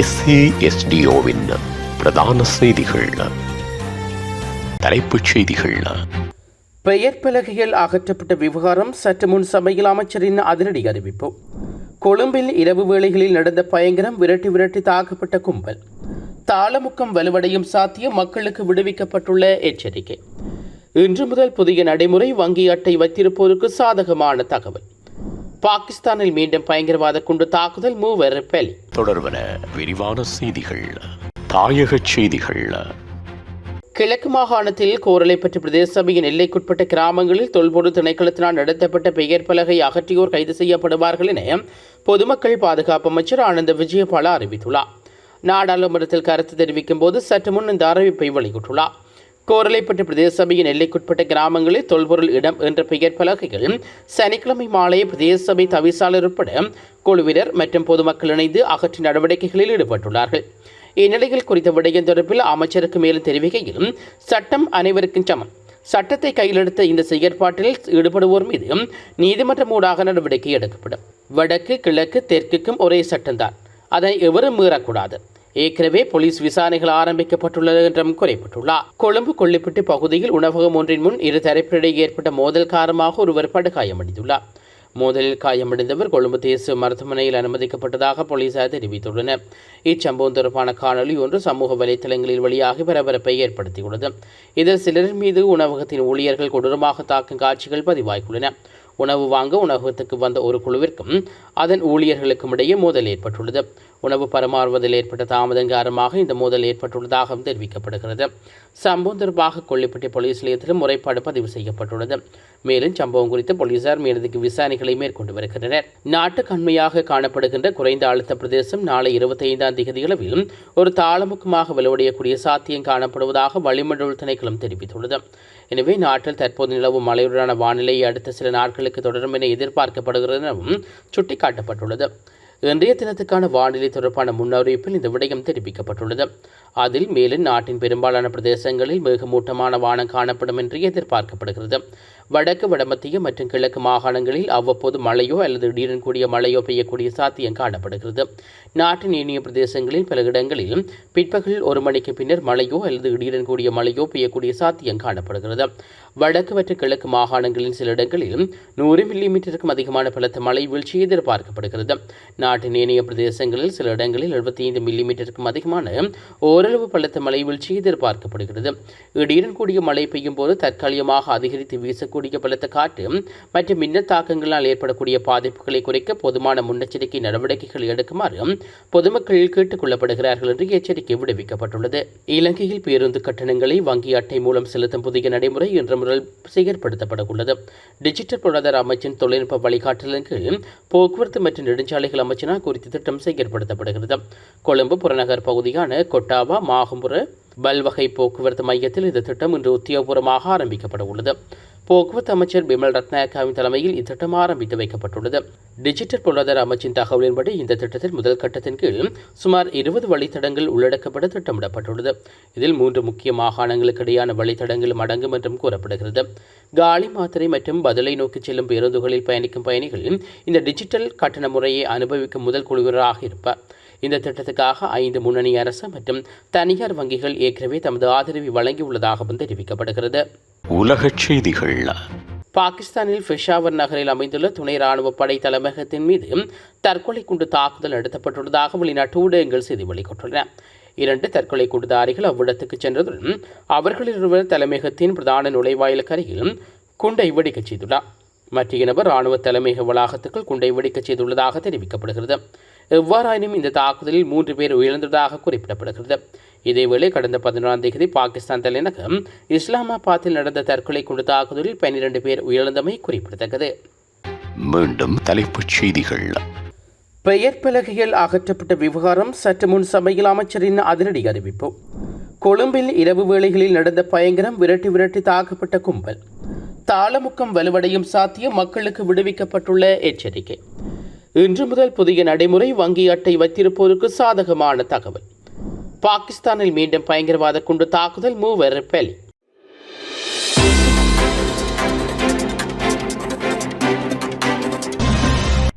SASDOவின் பிரதான செய்திகள். தலைப்புச் செய்திகள். பெயர் பலகையில் அகற்றப்பட்ட விவகாரம் சற்று முன் சபையில் அமைச்சரின் அதிரடி அறிவிப்பு. கொழும்பில் இரவு வேளைகளில் நடந்த பயங்கரம், விரட்டி தாக்கப்பட்ட கும்பல். தாளமுக்கம் வலுவடையும் சாத்தியம், மக்களுக்கு விடுவிக்கப்பட்டுள்ள எச்சரிக்கை. இன்று முதல் புதிய நடைமுறை, வங்கி அட்டை வைத்திருப்போருக்கு சாதகமான தகவல். பாகிஸ்தானில் மீண்டும் பயங்கரவாத குண்டு தாக்குதல், 3 பலி. தொடர்பன விரிவான செய்திகள். தாயக செய்திகள். கிழக்கு மாகாணத்தில் கோரளைப்பற்று பிரதேச சபையின் எல்லைக்குட்பட்ட கிராமங்களில் தொல்பொருள் திணைக்களத்தினால் நடத்தப்பட்ட பெயர் பலகை அகற்றியோர் கைது செய்யப்படுவார்கள் என பொதுமக்கள் பாதுகாப்பு அமைச்சர் ஆனந்த விஜயபால அறிவித்துள்ளார். நாடாளுமன்றத்தில் கருத்து தெரிவிக்கும் போது சற்று முன் இந்த அறிவிப்பை வெளியிட்டுள்ளார். கோரளைப்பற்று பிரதேச சபையின் எல்லைக்குட்பட்ட கிராமங்களில் தொல்பொருள் இடம் என்ற பெயர் பலகைகள் சனிக்கிழமை மாலை பிரதேச சபை தவிசாளர் உட்பட குழுவினர் மற்றும் பொதுமக்கள் இணைந்து அகற்றும் நடவடிக்கைகளில் ஈடுபட்டுள்ளார்கள். இந்நிலையில் குறித்த விடயம் தொடர்பில் அமைச்சருக்கு மேலும் தெரிவிக்கையில், சட்டம் அனைவருக்கும் சமம். சட்டத்தை கையிலெடுத்த இந்த செயற்பாட்டில் ஈடுபடுவோர் மீது நீதிமன்றம் ஊடாக நடவடிக்கை எடுக்கப்படும். வடக்கு, கிழக்கு, தெற்குக்கும் ஒரே சட்டம்தான். அதை எவரும் மீறக்கூடாது. ஏற்கனவே போலீஸ் விசாரணைகள் ஆரம்பிக்கப்பட்டுள்ளது என்றும் குறிப்பிட்டுள்ளார். கொழும்பு கொள்ளிப்பட்டு பகுதியில் உணவகம் ஒன்றின் முன் இரு தரப்பிடையே ஏற்பட்ட மோதல் காரணமாக ஒருவர் படுகாயமடைந்துள்ளார். மோதலில் காயமடைந்தவர் கொழும்பு தேசிய மருத்துவமனையில் அனுமதிக்கப்பட்டதாக போலீசார் தெரிவித்துள்ளனர். இச்சம்பவம் தொடர்பான காணொலி ஒன்று சமூக வலைதளங்களில் வெளியாகி பரபரப்பை ஏற்படுத்தியுள்ளது. இதில் சிலர் மீது உணவகத்தின் ஊழியர்கள் கொடூரமாக தாக்கும் காட்சிகள் பதிவாகியுள்ளன. உணவு வாங்க உணவகத்துக்கு வந்த ஒரு குழுவிற்கும் அதன் ஊழியர்களுக்கும் இடையே மோதல் ஏற்பட்டுள்ளது. உணவு பரிமாறுவதில் ஏற்பட்ட தாமதம் காரணமாக இந்த மோதல் ஏற்பட்டுள்ளதாகவும் தெரிவிக்கப்படுகிறது. சம்பவம் தொடர்பாக கொல்லிப்பட்டி போலீஸ் நிலையத்திலும் முறைப்பாடு பதிவு செய்யப்பட்டுள்ளது. மேலும் சம்பவம் குறித்து போலீசார் மேலதிக விசாரணைகளை மேற்கொண்டு வருகின்றனர். நாட்டுக்கு அண்மையாக காணப்படுகின்ற குறைந்த அழுத்த பிரதேசம் நாளை 25ஆம் தேதியளவில் ஒரு தாளமுக்கமாக வலுவடையக்கூடிய சாத்தியம் காணப்படுவதாக வளிமண்டல திணைக்களம் தெரிவித்துள்ளது. எனவே நாட்டில் தற்போது நிலவும் மழையுடனான வானிலையை அடுத்த சில நாட்களுக்கு தொடரும் என எதிர்பார்க்கப்படுகிறது எனவும் சுட்டிக்காட்டப்பட்டுள்ளது. இன்றைய தினத்துக்கான வானிலை தொடர்பான முன்னறிவிப்பில் இந்த விடயம் தெரிவிக்கப்பட்டுள்ளது. அதில் மேலும் நாட்டின் பெரும்பாலான பிரதேசங்களில் மேகமூட்டமான வானம் காணப்படும் என்று எதிர்பார்க்கப்படுகிறது. வடக்கு, வடமத்திய மற்றும் கிழக்கு மாகாணங்களில் அவ்வப்போது மழையோ அல்லது இடியுடன் கூடிய மழையோ பெய்யக்கூடிய சாத்தியம் காணப்படுகிறது. நாட்டின் ஏனைய பிரதேசங்களில் பல இடங்களில் பிற்பகல் 1 மணிக்கு பின்னர் மழையோ அல்லது இடியுடன் கூடிய மழையோ பெய்யக்கூடிய சாத்தியம் காணப்படுகிறது. வடக்கு மற்றும் கிழக்கு மாகாணங்களின் சில இடங்களில் 100 மில்லிமீட்டருக்கும் அதிகமான பலத்த மழை வீழ்ச்சி எதிர்பார்க்கப்படுகிறது. நாட்டின் ஏனைய பிரதேசங்களில் சில இடங்களில் 75 மில்லிமீட்டருக்கும் அதிகமான ஓரளவு பலத்த மழை வீழ்ச்சி எதிர்பார்க்கப்படுகிறது. இடியுடன் கூடிய மழை பெய்யும் போது தற்காலிகமாக அதிகரித்து வீசக்கூடிய பலத்த காற்று மற்றும் மின்னல் தாக்கங்களால் ஏற்படக்கூடிய பாதிப்புகளை குறைக்க போதுமான முன்னெச்சரிக்கை நடவடிக்கைகள் எடுக்குமாறு பொதுமக்கள் கேட்டுக் கொள்ளப்படுகிறார்கள் என்று எச்சரிக்கை விடுவிக்கப்பட்டுள்ளது. இலங்கையில் பேருந்து கட்டணங்களை வங்கி அட்டை மூலம் செலுத்தும் புதிய நடைமுறை இன்று முதல் செயற்படுத்தப்பட உள்ளது. டிஜிட்டல் பொருளாதார அமைச்சின் தொழில்நுட்ப வழிகாட்டலின் கீழ் போக்குவரத்து மற்றும் நெடுஞ்சாலைகள் அமைச்சினால் குறித்த திட்டம் செயற்படுத்தப்படுகிறது. கொழும்பு புறநகர் பகுதியான கொட்டாவா மாகம்புர பல்வகை போக்குவரத்து மையத்தில் இந்த திட்டம் இன்று உத்தியோகபூர்வமாக ஆரம்பிக்கப்பட உள்ளது. போக்குவரத்து அமைச்சர் பிமல் ரத்நாயக்காவின் தலைமையில் இத்திட்டம் ஆரம்பித்து வைக்கப்பட்டுள்ளது. டிஜிட்டல் பொருளாதார அமைச்சின் தகவலின்படி இந்த திட்டத்தில் முதல் கட்டத்தின் கீழ் சுமார் 20 வழித்தடங்கள் உள்ளடக்கப்பட திட்டமிடப்பட்டுள்ளது. இதில் 3 முக்கிய மாகாணங்களுக்கு இடையான வழித்தடங்களும் அடங்கும் என்றும் கூறப்படுகிறது. காலி மாத்திரை மற்றும் பதிலை நோக்கி செல்லும் பேருந்துகளில் பயணிக்கும் பயணிகள் இந்த டிஜிட்டல் கட்டண முறையை அனுபவிக்கும் முதல் குழுவினராக இருப்பார். இந்த திட்டத்துக்காக 5 முன்னணி அரசு மற்றும் தனியார் வங்கிகள் ஏற்கனவே தமது ஆதரவை வழங்கியுள்ளதாகவும் தெரிவிக்கப்படுகிறது. உலகச் செய்திகள். பாகிஸ்தானில் பெஷாவர் நகரில் அமைந்துள்ள துணை ராணுவ படை தலைமையகத்தின் மீது தற்கொலை குண்டு தாக்குதல் நடத்தப்பட்டுள்ளதாக வெளிநாட்டு ஊடகங்கள் செய்தி வெளியிட்டுள்ளன. 2 தற்கொலை குண்டுதாரிகள் அவ்விடத்துக்கு சென்றதுடன் அவர்களில் ஒருவர் தலைமையகத்தின் பிரதான நுழைவாயிலுக்கு அருகில் குண்டை வெடிக்கச் செய்துள்ளார். மற்ற நபர் ராணுவ தலைமையக வளாகத்துக்குள் குண்டை வெடிக்கச் செய்துள்ளதாக தெரிவிக்கப்படுகிறது. எவ்வாறாயினும் இந்த தாக்குதலில் 3 பேர் உயிரிழந்ததாக குறிப்பிடப்படுகிறது. இதேவேளை கடந்த 11ஆம் தேதி பாகிஸ்தான் தலைநகர் இஸ்லாமாபாத்தில் நடந்த தற்கொலை குண்டு தாக்குதலில் 12 பேர் உயிரிழந்தமை குறிப்பிடத்தக்கது. மீண்டும் தலைப்புச் செய்திகள். பெயர் பலகையில் அகற்றப்பட்ட விவகாரம் சற்று முன் சபையில் அமைச்சரின் அதிரடி அறிவிப்பு. கொழும்பில் இரவு வேளைகளில் நடந்த பயங்கரம், விரட்டி தாக்கப்பட்ட கும்பல். தாளமுக்கம் வலுவடையும் சாத்தியம், மக்களுக்கு விடுவிக்கப்பட்டுள்ள எச்சரிக்கை. இன்று முதல் புதிய நடைமுறை, வங்கி அட்டை வைத்திருப்போருக்கு சாதகமான தகவல். பாகிஸ்தானில் மீண்டும் பயங்கரவாத குண்டு தாக்குதல், 3 பலி.